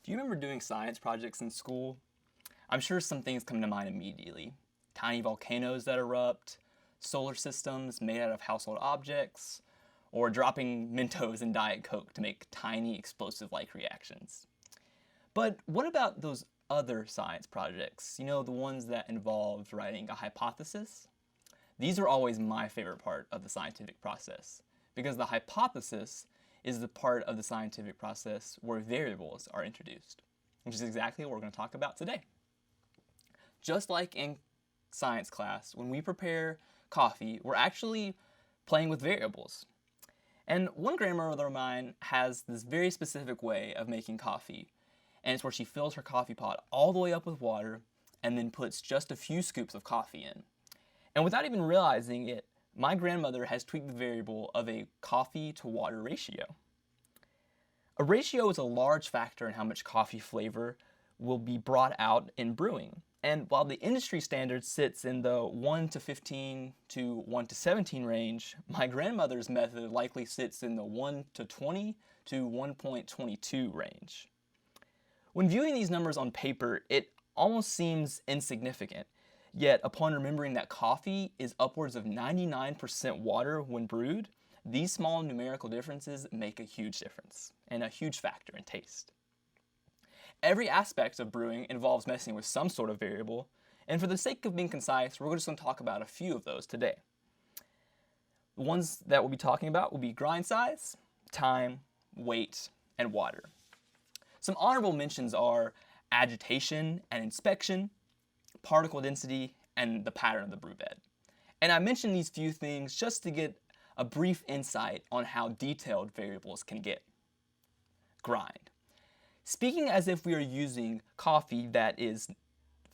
If you remember doing science projects in school, I'm sure some things come to mind immediately. Tiny volcanoes that erupt, solar systems made out of household objects, or dropping Mentos in Diet Coke to make tiny explosive-like reactions. But what about those other science projects? You know, the ones that involved writing a hypothesis? These are always my favorite part of the scientific process, because the hypothesis is the part of the scientific process where variables are introduced, which is exactly what we're going to talk about today. Just like in science class, when we prepare coffee, we're actually playing with variables. And one grandmother of mine has this very specific way of making coffee, and it's where she fills her coffee pot all the way up with water and then puts just a few scoops of coffee in. And without even realizing it, my grandmother has tweaked the variable of a coffee to water ratio. A ratio is a large factor in how much coffee flavor will be brought out in brewing. And while the industry standard sits in the 1 to 15 to 1 to 17 range, my grandmother's method likely sits in the 1 to 20 to 1.22 range. When viewing these numbers on paper, it almost seems insignificant. Yet, upon remembering that coffee is upwards of 99% water when brewed, these small numerical differences make a huge difference and a huge factor in taste. Every aspect of brewing involves messing with some sort of variable, and for the sake of being concise, we're just going to talk about a few of those today. The ones that we'll be talking about will be grind size, time, weight, and water. Some honorable mentions are agitation and inspection, particle density, and the pattern of the brew bed. And I mention these few things just to get a brief insight on how detailed variables can get. Grind. Speaking as if we are using coffee that is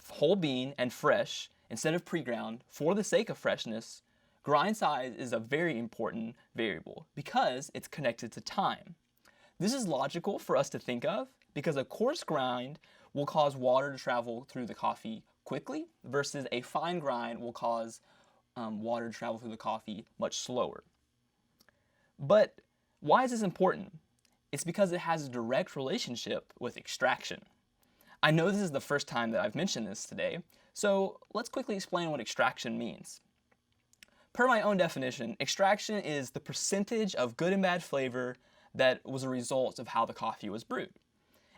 whole bean and fresh instead of pre-ground for the sake of freshness, grind size is a very important variable because it's connected to time. This is logical for us to think of because a coarse grind will cause water to travel through the coffee quickly versus a fine grind will cause water to travel through the coffee much slower. But why is this important? It's because it has a direct relationship with extraction. I know this is the first time that I've mentioned this today, so let's quickly explain what extraction means. Per my own definition, extraction is the percentage of good and bad flavor that was a result of how the coffee was brewed.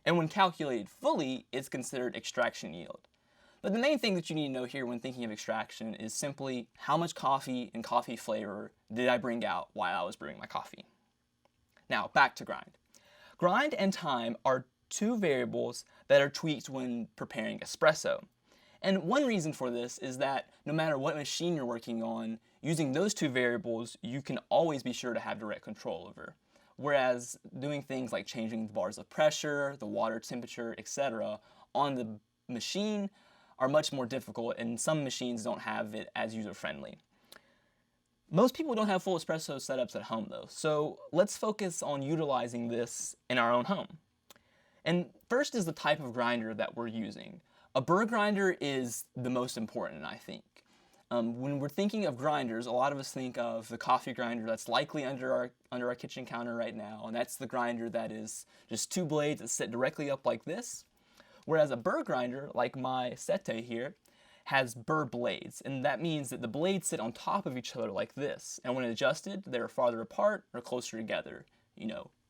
And when calculated fully, it's considered extraction yield. But the main thing that you need to know here when thinking of extraction is simply how much coffee and coffee flavor did I bring out while I was brewing my coffee. Now, back to grind. Grind and time are two variables that are tweaked when preparing espresso. And one reason for this is that no matter what machine you're working on, using those two variables, you can always be sure to have direct control over. Whereas doing things like changing the bars of pressure, the water temperature, etc. on the machine are much more difficult, and some machines don't have it as user-friendly. Most people don't have full espresso setups at home though, so let's focus on utilizing this in our own home. And first is the type of grinder that we're using. A Burr Grinder is the most important, I think. When we're thinking of grinders, a lot of us think of the coffee grinder that's likely under our kitchen counter right now, and that's the grinder that is just two blades that sit directly up like this. Whereas a Burr Grinder, like my Sete here, has Burr blades, and that means that the blades sit on top of each other like this, and when adjusted, they're farther apart or closer together,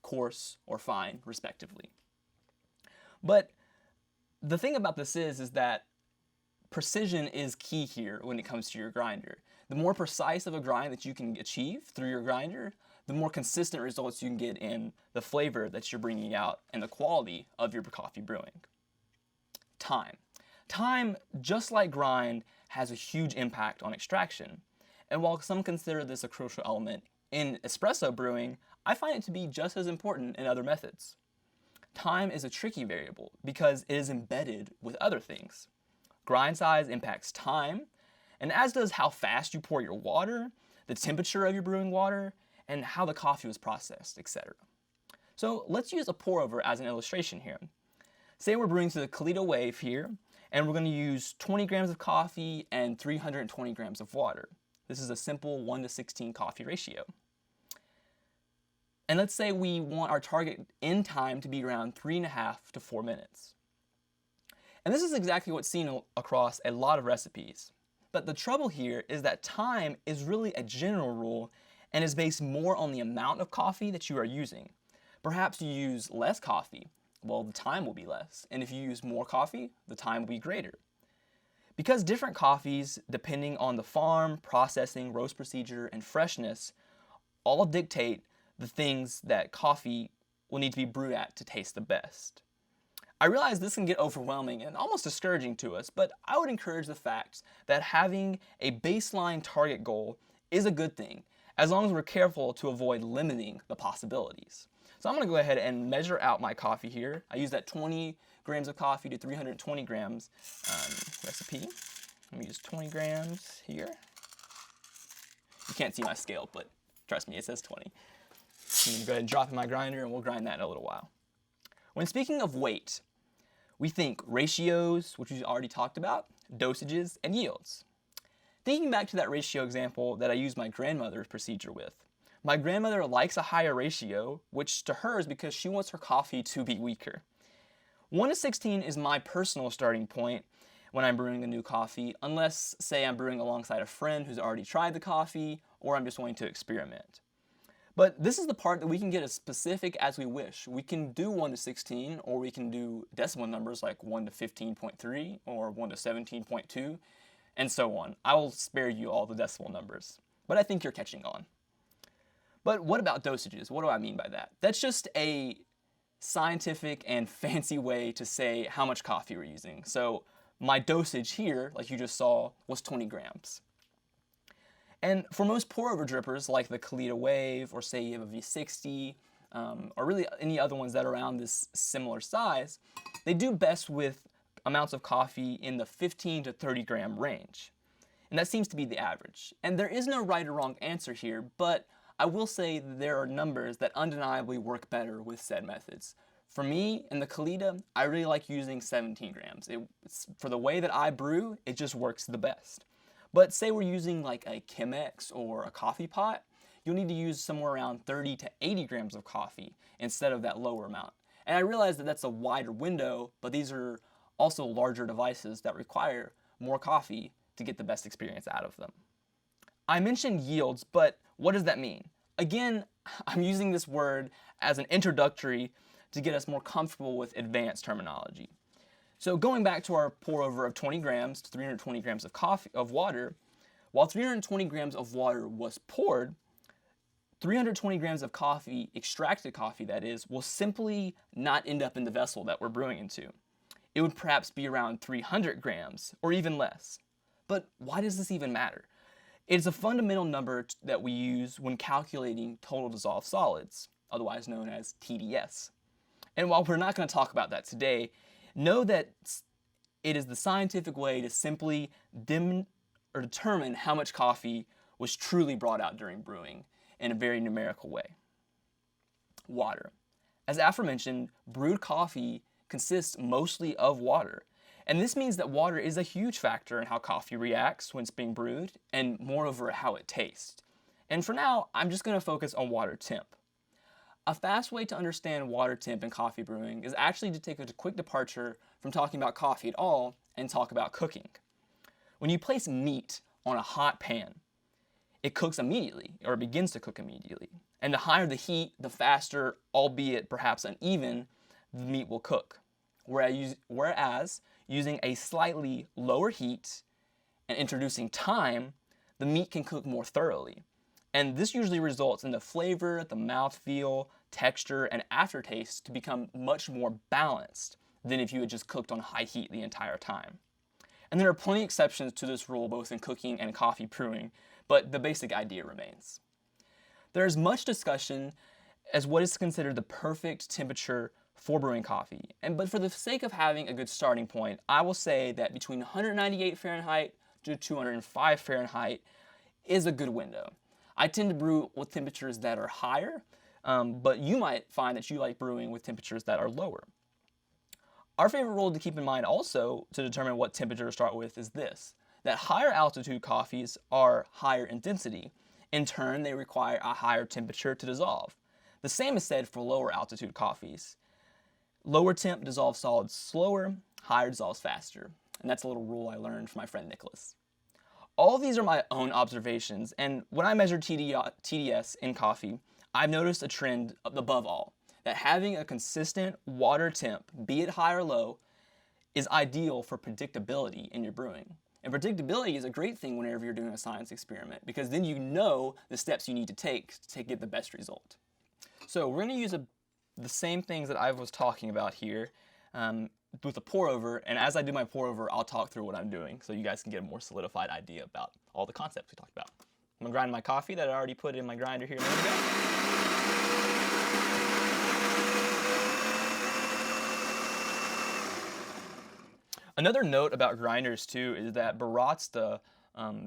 coarse or fine, respectively. But the thing about this is that precision is key here when it comes to your grinder. The more precise of a grind that you can achieve through your grinder, the more consistent results you can get in the flavor that you're bringing out and the quality of your coffee brewing. Time. Time, just like grind, has a huge impact on extraction. And while some consider this a crucial element in espresso brewing, I find it to be just as important in other methods. time is a tricky variable because it is embedded with other things. Grind size impacts time, and as does how fast you pour your water, the temperature of your brewing water, and how the coffee was processed, etc. So let's use a pour over as an illustration here. Say we're brewing through the Kalita wave here, and we're going to use 20 grams of coffee and 320 grams of water. This is a simple 1:16 coffee ratio. And let's say we want our target in time to be around 3.5 to 4 minutes. And this is exactly what's seen across a lot of recipes. But the trouble here is that time is really a general rule and is based more on the amount of coffee that you are using. Perhaps you use less coffee, well, the time will be less. And if you use more coffee, the time will be greater. Because different coffees, depending on the farm, processing, roast procedure, and freshness, all dictate the things that coffee will need to be brewed at to taste the best. I realize this can get overwhelming and almost discouraging to us, but I would encourage the fact that having a baseline target goal is a good thing, as long as we're careful to avoid limiting the possibilities. So I'm going to go ahead and measure out my coffee here. I use that 20 grams of coffee to 320 grams recipe. Let me use 20 grams here. You can't see my scale, but trust me, it says 20. I'm going to go ahead and drop in my grinder, and we'll grind that in a little while. When speaking of weight, we think ratios, which we've already talked about, dosages, and yields. Thinking back to that ratio example that I used my grandmother's procedure with, my grandmother likes a higher ratio, which to her is because she wants her coffee to be weaker. 1:16 is my personal starting point when I'm brewing a new coffee, unless, say, I'm brewing alongside a friend who's already tried the coffee, or I'm just wanting to experiment. But this is the part that we can get as specific as we wish. We can do 1:16, or we can do decimal numbers like 1:15.3 or 1:17.2, and so on. I will spare you all the decimal numbers, but I think you're catching on. But what about dosages? What do I mean by that? That's just a scientific and fancy way to say how much coffee we're using. So my dosage here, like you just saw, was 20 grams. And for most pour-over drippers, like the Kalita Wave, or say you have a V60, or really any other ones that are around this similar size, they do best with amounts of coffee in the 15 to 30 gram range. And that seems to be the average. And there is no right or wrong answer here, but I will say that there are numbers that undeniably work better with said methods. For me, in the Kalita, I really like using 17 grams. For the way that I brew, it just works the best. But say we're using like a Chemex or a coffee pot, you'll need to use somewhere around 30 to 80 grams of coffee instead of that lower amount. And I realize that that's a wider window, but these are also larger devices that require more coffee to get the best experience out of them. I mentioned yields, but what does that mean? Again, I'm using this word as an introductory to get us more comfortable with advanced terminology. So going back to our pour over of 20 grams to 320 grams of water, while 320 grams of water was poured, 320 grams of coffee, extracted coffee that is, will simply not end up in the vessel that we're brewing into. It would perhaps be around 300 grams or even less. But why does this even matter? It is a fundamental number that we use when calculating total dissolved solids, otherwise known as TDS. And while we're not going to talk about that today, know that it is the scientific way to simply determine how much coffee was truly brought out during brewing in a very numerical way. Water. As aforementioned, brewed coffee consists mostly of water. And this means that water is a huge factor in how coffee reacts when it's being brewed, and moreover, how it tastes. And for now, I'm just going to focus on water temp. A fast way to understand water temp in coffee brewing is actually to take a quick departure from talking about coffee at all and talk about cooking. When you place meat on a hot pan, it cooks immediately, or it begins to cook immediately. And the higher the heat, the faster, albeit perhaps uneven, the meat will cook. Whereas using a slightly lower heat and introducing time, the meat can cook more thoroughly. And this usually results in the flavor, the mouthfeel, texture, and aftertaste to become much more balanced than if you had just cooked on high heat the entire time. And there are plenty of exceptions to this rule both in cooking and coffee brewing, but the basic idea remains. There is much discussion as what is considered the perfect temperature for brewing coffee. But for the sake of having a good starting point, I will say that between 198 Fahrenheit to 205 Fahrenheit is a good window. I tend to brew with temperatures that are higher, but you might find that you like brewing with temperatures that are lower. Our favorite rule to keep in mind also to determine what temperature to start with is this, that higher altitude coffees are higher in density. In turn, they require a higher temperature to dissolve. The same is said for lower altitude coffees. Lower temp dissolves solids slower, higher dissolves faster. And that's a little rule I learned from my friend Nicholas. All of these are my own observations, and when I measure TDS in coffee, I've noticed a trend above all, that having a consistent water temp, be it high or low, is ideal for predictability in your brewing. And predictability is a great thing whenever you're doing a science experiment, because then you know the steps you need to take to get the best result. So we're going to use the same things that I was talking about here with a pour over, and as I do my pour over, I'll talk through what I'm doing so you guys can get a more solidified idea about all the concepts we talked about. I'm going to grind my coffee that I already put in my grinder here a minute ago. Another note about grinders too is that Baratsta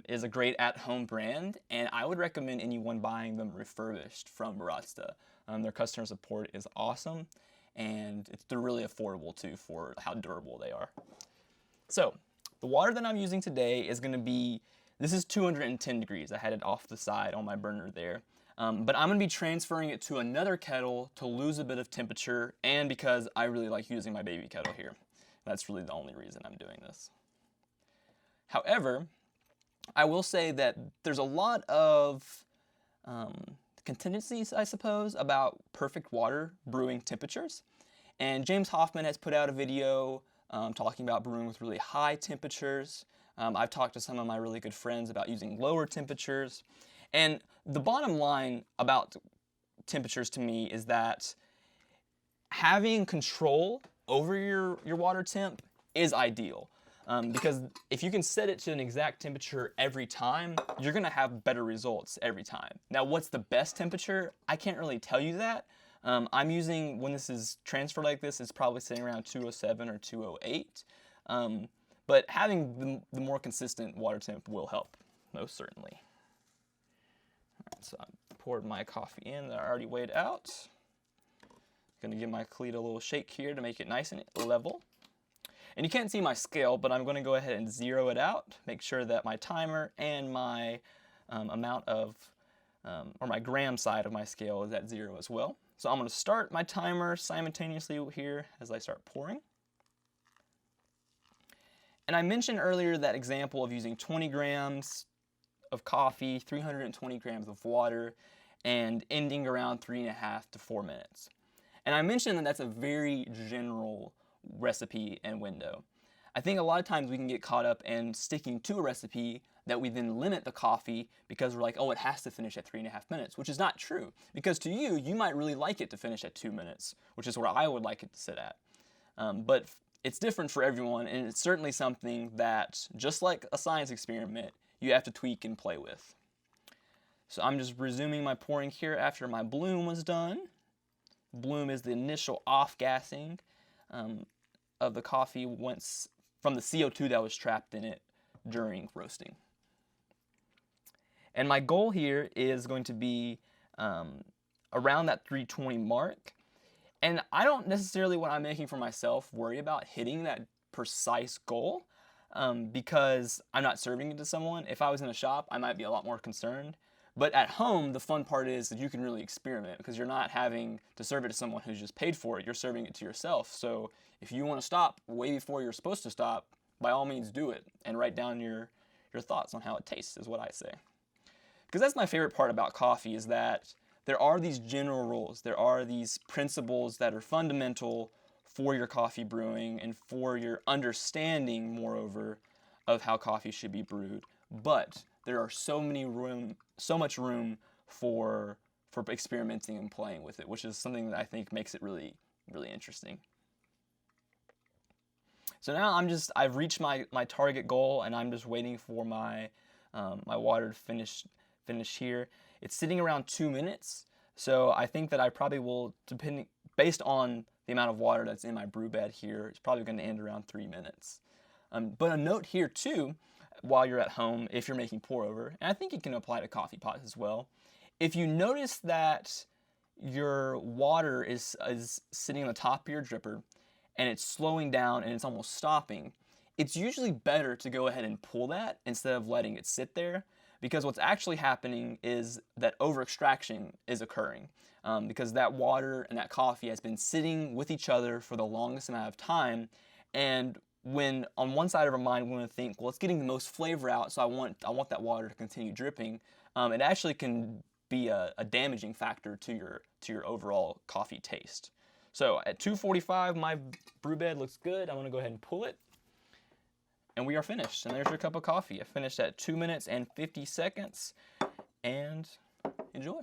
is a great at-home brand, and I would recommend anyone buying them refurbished from Baratsta. Their customer support is awesome, and they're really affordable too for how durable they are. So the water that I'm using today is going to be, this is 210 degrees. I had it off the side on my burner there. But I'm going to be transferring it to another kettle to lose a bit of temperature, and because I really like using my baby kettle here. That's really the only reason I'm doing this. However, I will say that there's a lot of contingencies, I suppose, about perfect water brewing temperatures. And James Hoffman has put out a video talking about brewing with really high temperatures. I've talked to some of my really good friends about using lower temperatures. And the bottom line about temperatures to me is that having control over your water temp is ideal. Because if you can set it to an exact temperature every time, you're going to have better results every time. Now, what's the best temperature? I can't really tell you that. I'm using, when this is transferred like this, it's probably sitting around 207 or 208. But having the more consistent water temp will help, most certainly. All right, so I poured my coffee in that I already weighed out. Going to give my cleat a little shake here to make it nice and level. And you can't see my scale, but I'm going to go ahead and zero it out, make sure that my timer and my amount of, or my gram side of my scale is at 0 as well. So I'm going to start my timer simultaneously here as I start pouring. And I mentioned earlier that example of using 20 grams of coffee, 320 grams of water, and ending around 3.5 to 4 minutes. And I mentioned that that's a very general recipe and window. I think a lot of times we can get caught up in sticking to a recipe that we then limit the coffee because we're like, oh, it has to finish at 3.5 minutes, which is not true. Because to you, you might really like it to finish at 2 minutes, which is where I would like it to sit at. But it's different for everyone, and it's certainly something that, just like a science experiment, you have to tweak and play with. So I'm just resuming my pouring here after my bloom was done. Bloom is the initial off-gassing of the coffee once from the CO2 that was trapped in it during roasting. And my goal here is going to be around that 320 mark. And I don't necessarily, when I'm making for myself, worry about hitting that precise goal because I'm not serving it to someone. If I was in a shop, I might be a lot more concerned. But at home, the fun part is that you can really experiment because you're not having to serve it to someone who's just paid for it. You're serving it to yourself. So if you want to stop way before you're supposed to stop, by all means do it and write down your thoughts on how it tastes is what I say. Because that's my favorite part about coffee is that there are these general rules. There are these principles that are fundamental for your coffee brewing and for your understanding, moreover, of how coffee should be brewed. But there are so much room for experimenting and playing with it, which is something that I think makes it really, really interesting. So now I've reached my target goal, and I'm just waiting for my my water to finish here. It's sitting around 2 minutes, so I think that I probably will, based on the amount of water that's in my brew bed here is probably going to end around 3 minutes. But a note here too, while you're at home, if you're making pour over, and I think it can apply to coffee pots as well, if you notice that your water is sitting on the top of your dripper and it's slowing down and it's almost stopping, it's usually better to go ahead and pull that instead of letting it sit there, because what's actually happening is that over extraction is occurring, because that water and that coffee has been sitting with each other for the longest amount of time. And when on one side of our mind we want to think, well, it's getting the most flavor out, so I want that water to continue dripping, it actually can be a damaging factor to your overall coffee taste. So at 2:45, my brew bed looks good. I'm going to go ahead and pull it. And we are finished. And there's your cup of coffee. I finished at 2 minutes and 50 seconds. And enjoy.